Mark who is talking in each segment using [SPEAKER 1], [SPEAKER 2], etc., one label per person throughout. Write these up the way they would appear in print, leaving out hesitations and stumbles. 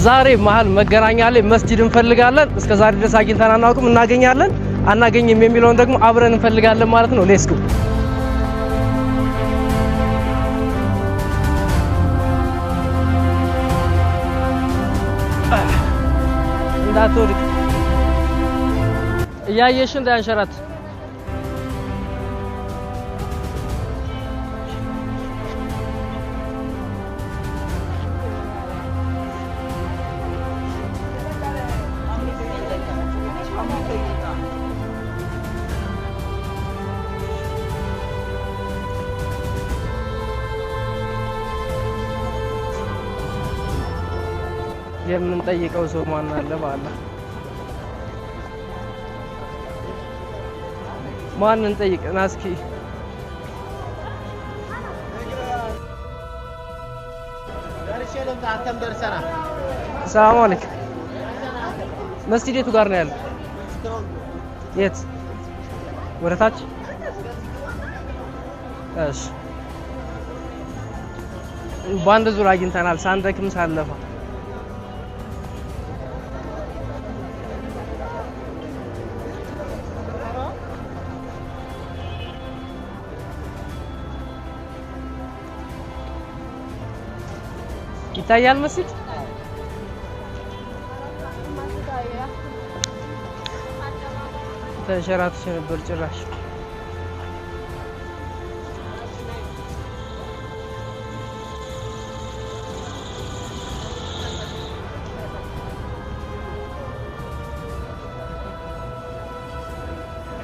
[SPEAKER 1] ዛሬ መሃል መገናኛ ላይ መስጂድ እንፈልጋለን። እስከ ዛሬ ድረስ አግኝተን አናውቅም። እናገኛለን አናገኝም የሚለውን ደግሞ አብረን እንፈልጋለን ማለት ነው። ሌትስ ጎ እንዳትወድቅ እያየሽ እንዳያንሸራት የምንጠይቀው ሰው ማን አለ? በአላህ ማን እንጠይቅ? ና እስኪ ሰላም አለይኩም። መስጂድ የቱ ጋር ነው ያለው? የት? ወደ ታች? እሺ በአንድ ዙር አግኝተናል። ሳንደክም ሳለፋ ይታያል መስጂድ ተንሸራትሽ ነበር ጭራሽ።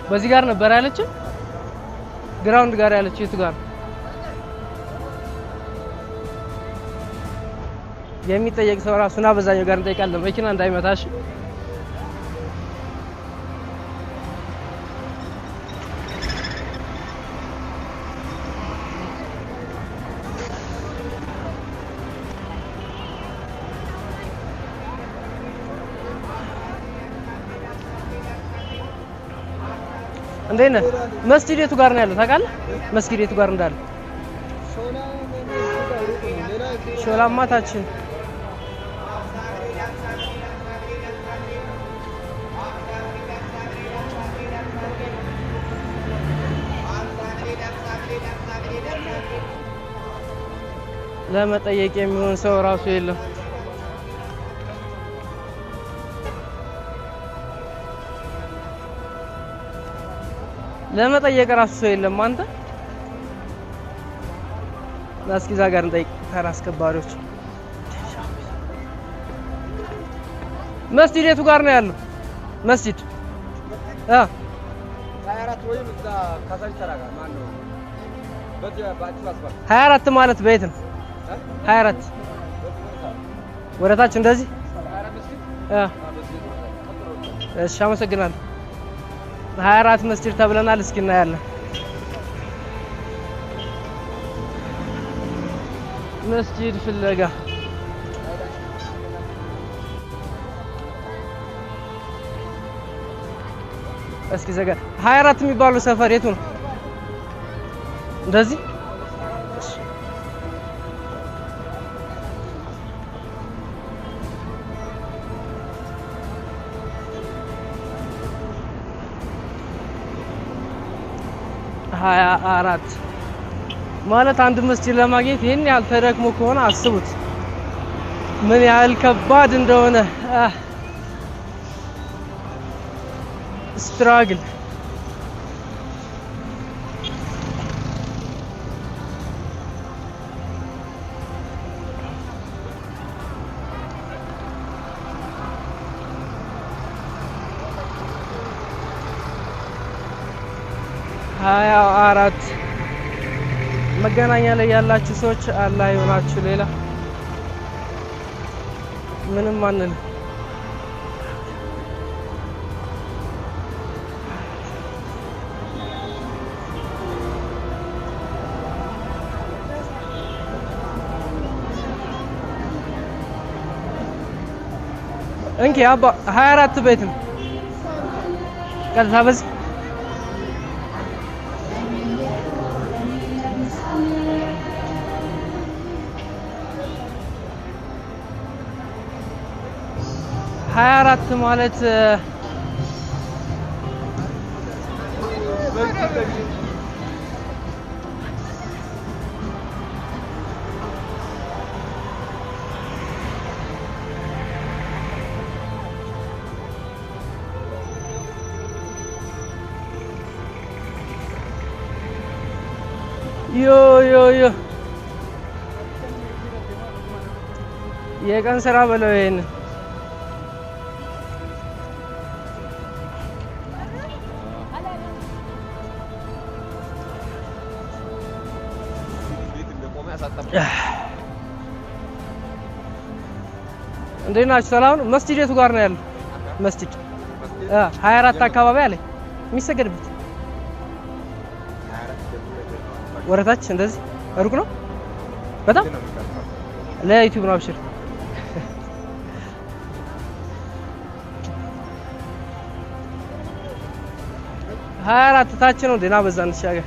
[SPEAKER 1] በዚህ ጋር ነበር ያለችው፣ ግራውንድ ጋር ያለችው የቱ ጋር? የሚጠየቅ ሰው ራሱና በዛኛው ጋር እንጠይቃለን። መኪና እንዳይመታሽ። እንዴት ነህ? መስጂድ የቱ ጋር ነው ያለው ታውቃለህ? መስጂድ የቱ ጋር እንዳለ? ሾላማ ታች ለመጠየቅ የሚሆን ሰው ራሱ የለም። ለመጠየቅ ራሱ ሰው የለም። አንተ እስኪ እዛ ጋር እንጠይቅ። ተራ አስከባሪዎች መስጂድ የቱ ጋር ነው ያለው? መስጂድ 24 ማለት በየት ነው? 24 ወደታች እንደዚህ። እሺ አመሰግናለሁ። 24 መስጂድ ተብለናል። እስኪ እናያለን። መስጂድ ፍለጋ እስኪ ዘጋ 24 የሚባለው ሰፈር የቱ ነው? እንደዚህ ሀያ አራት ማለት አንድ መስጂድ ለማግኘት ይሄን ያህል ተደክሞ ከሆነ አስቡት ምን ያህል ከባድ እንደሆነ። ስትራግል ሀያ አራት መገናኛ ላይ ያላችሁ ሰዎች አላህ ይሆናችሁ። ሌላ ምንም አንልም። እንኪ አባ 24 ቤት ነው ቀጥታ በዚህ 24 ማለት ዮ የቀን ስራ በለው ይሄን እንዴት ናችሁ? ሰላም ነው? መስጂድ የቱ ጋር ነው ያለው? መስጂድ 24 አካባቢ አለ የሚሰገድበት ወረታች እንደዚህ ሩቅ ነው በጣም ለዩቲዩብ ነው አብሽር 24 ታች ነው ደና በዛን ተሻገር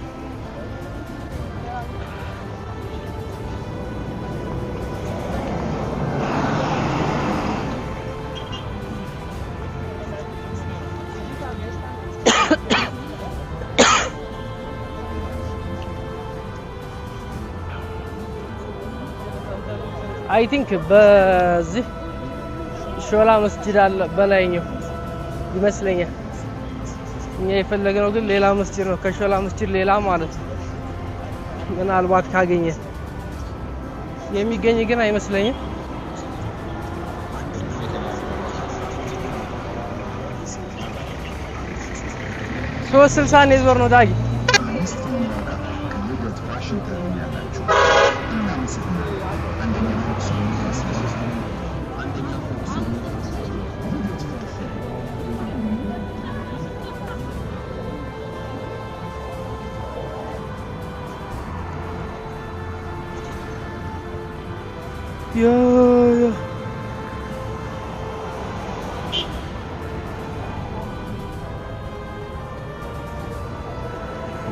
[SPEAKER 1] I think በዚህ ሾላ መስጂድ አለ በላይኛው ይመስለኛል እኛ የፈለግነው ግን ሌላ መስጂድ ነው ከሾላ መስጂድ ሌላ ማለት ነው ምናልባት ካገኘ የሚገኝ ግን አይመስለኝም 360 ነው ዞር ነው ዳጊ Yo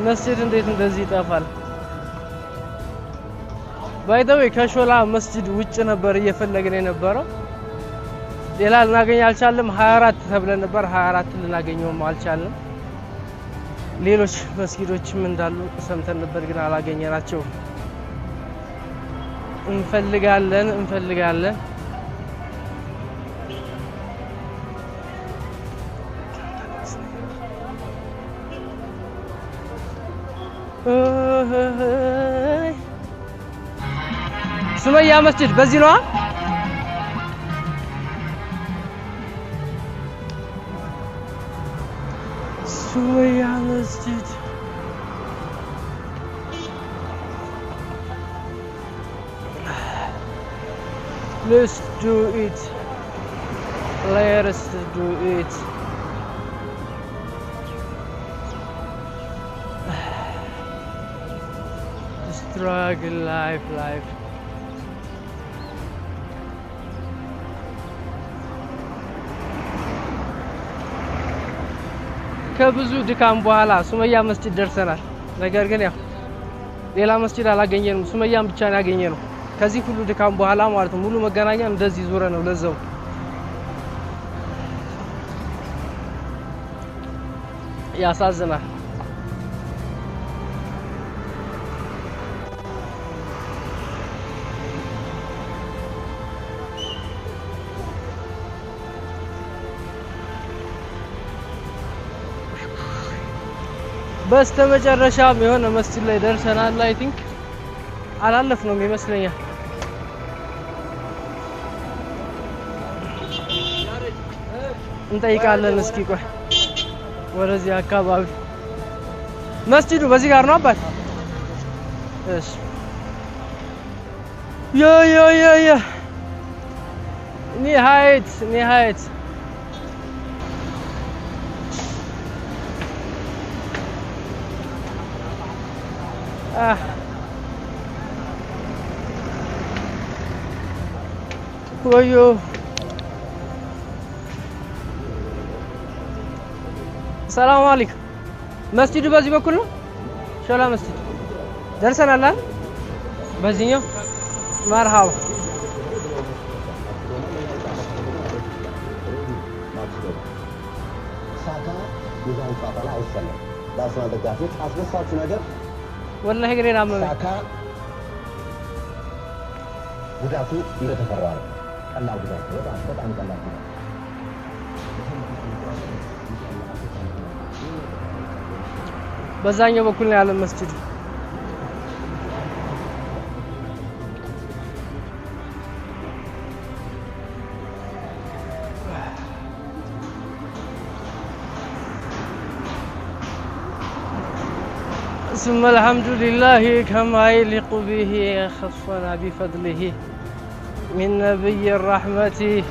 [SPEAKER 1] መስጂድ እንዴት እንደዚህ ይጣፋል ባይደው ከሾላ መስጂድ ውጭ ነበር እየፈለግን የነበረው ሌላ ልናገኝ አልቻለም 24 ተብለን ነበር 24 ልናገኘውም አልቻለም ሌሎች መስጊዶችም እንዳሉ ሰምተን ነበር ግን አላገኘናቸው እንፈልጋለን ሱመያ መስጂድ በዚህ ነው ሱመያ መስጂድ Let's do it. Let's do it. Struggle life. ከብዙ ድካም በኋላ ሱመያ መስጂድ ደርሰናል ነገር ግን ያው ሌላ መስጂድ አላገኘንም ሱመያን ብቻ ነው ያገኘነው ከዚህ ሁሉ ድካም በኋላ ማለት ነው ሙሉ መገናኛ እንደዚህ ዙረ ነው ለዛው ያሳዝናል በስተመጨረሻም የሆነ መስጂድ ላይ ደርሰናል አይ ቲንክ አላለፍነውም ይመስለኛል እንጠይቃለን እስኪ ቆይ ወደዚህ አካባቢ መስጂዱ በዚህ ጋር ነው አባት እሺ ያ ኒሃየት ወዮ ሰላም አለይኩም መስጂዱ በዚህ በኩል ነው ሾላ መስጂድ ደርሰናል አይደል በዚህኛው መርሃባ
[SPEAKER 2] የዛን ጨዋታ ላይ አይሰለም። ለአርሰናል ደጋፊዎች አስደሳቹ ነገር
[SPEAKER 1] ወላሂ ግሬና
[SPEAKER 2] ሳካ ጉዳቱ እንደተፈራ ነው። ቀላል ጉዳት ነው። በጣም ቀላል ጉዳት
[SPEAKER 1] በዛኛው በኩል ነው ያለ መስጂድ ثم الحمد لله كما يليق به خصنا بفضله من نبي الرحمة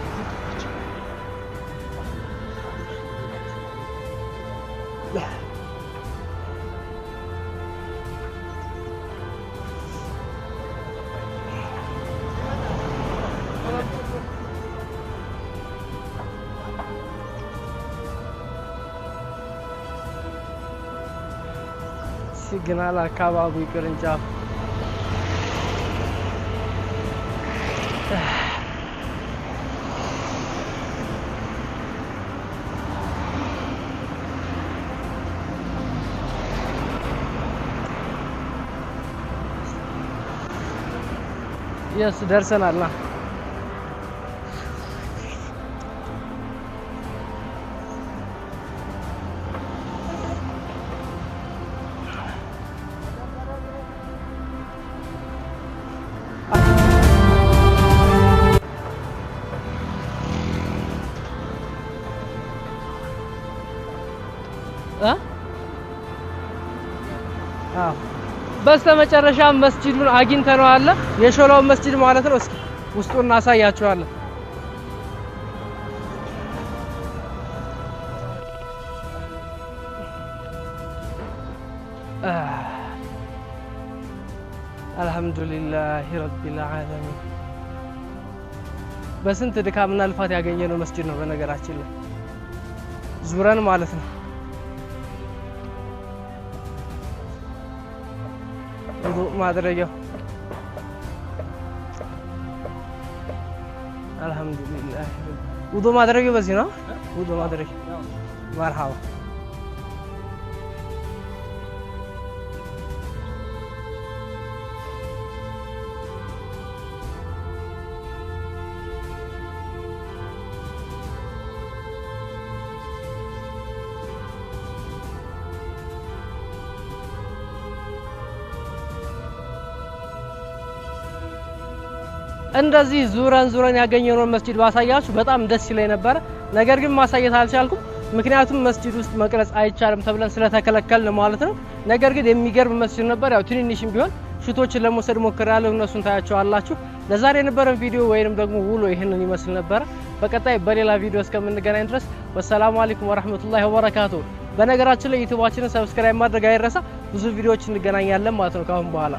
[SPEAKER 1] ሲግናል አካባቢ ቅርንጫፍ ደርሰናል ና በስተመጨረሻ መስጂዱን አግኝተነዋል። የሾላው መስጂድ ማለት ነው። እስኪ ውስጡን እናሳያችኋለን። አልሐምዱሊላህ ረቢል ዓለሚን። በስንት ድካምና ልፋት ያገኘነው መስጂድ ነው በነገራችን ላይ ዙረን ማለት ነው። ማድረጊያው አልহামዱሊላህ ውዱ ማድረጊያው በዚህ ነው። ውዱ ማድረጊያው መርሐባ እንደዚህ ዙረን ያገኘነው መስጂድ ባሳያችሁ በጣም ደስ ይለኝ ነበር። ነገር ግን ማሳየት አልቻልኩም። ምክንያቱም መስጂድ ውስጥ መቅረጽ አይቻልም ተብለን ስለተከለከልን ማለት ነው። ነገር ግን የሚገርም መስጂድ ነበር። ያው ትንንሽም ቢሆን ሽቶችን ለመውሰድ ሞክሬያለሁ። እነሱን ታያቸዋላችሁ። ለዛሬ የነበረን ቪዲዮ ወይንም ደግሞ ውሎ ይሄንን ይመስል ነበር። በቀጣይ በሌላ ቪዲዮ እስከምንገናኝ ድረስ ወሰላሙ አለይኩም ወራህመቱላሂ ወበረካቱ። በነገራችን ላይ ዩቲዩባችንን ሰብስክራይብ ማድረግ አይረሳ። ብዙ ቪዲዮዎች እንገናኛለን ማለት ነው ካሁን በኋላ